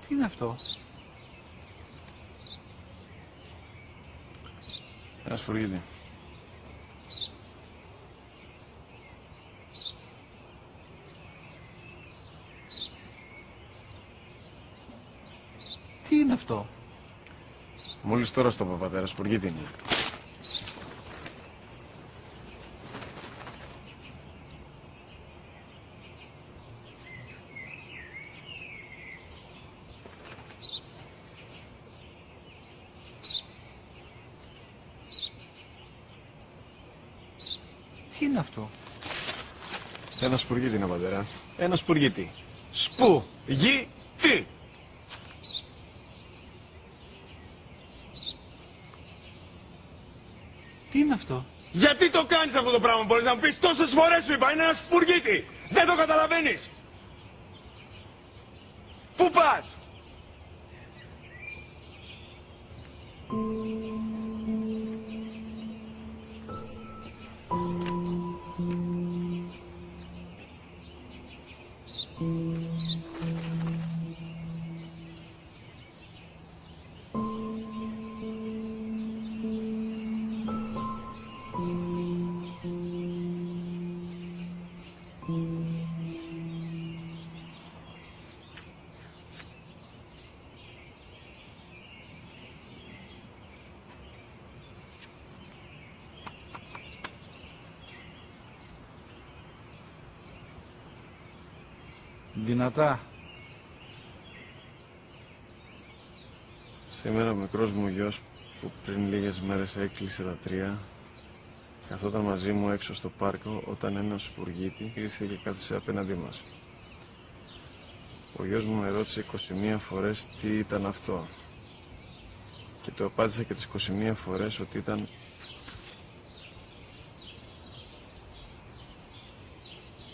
Τι είναι αυτό? Ένα σπουργίτη. Τι είναι αυτό? Μόλις τώρα στο πατέρα, σπουργίτη είναι. Τι είναι αυτό? Ένα σπουργίτη είναι, πατέρα. Ένα σπουργίτη. Σπου-γι-τι! Τι είναι αυτό? Γιατί το κάνεις αυτό το πράγμα, μπορείς να μου πεις? Τόσες φορές σου είπα, είναι ένα σπουργίτη! Δεν το καταλαβαίνεις! Πού πας? Δυνατά. Σήμερα ο μικρός μου γιος που πριν λίγες μέρες έκλεισε τα 3 καθόταν μαζί μου έξω στο πάρκο όταν ένας σπουργίτη ήρθε και κάθισε απέναντί μας. Ο γιος μου με ρώτησε 21 φορές τι ήταν αυτό και του απάντησα και τις 21 φορές ότι ήταν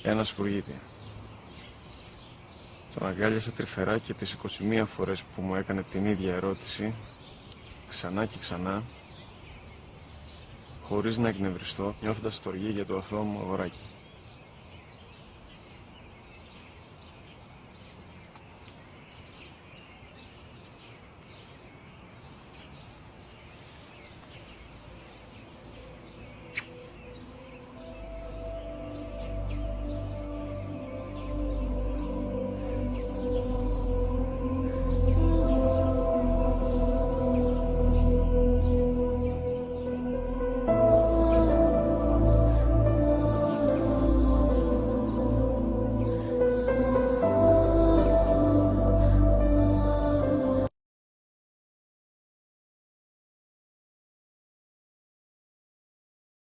ένα σπουργίτη. Τον αγκάλιασα τρυφερά και τις 21 φορές που μου έκανε την ίδια ερώτηση, ξανά και ξανά, χωρίς να εκνευριστώ, νιώθοντας στοργή για το αθώο μου αγοράκι.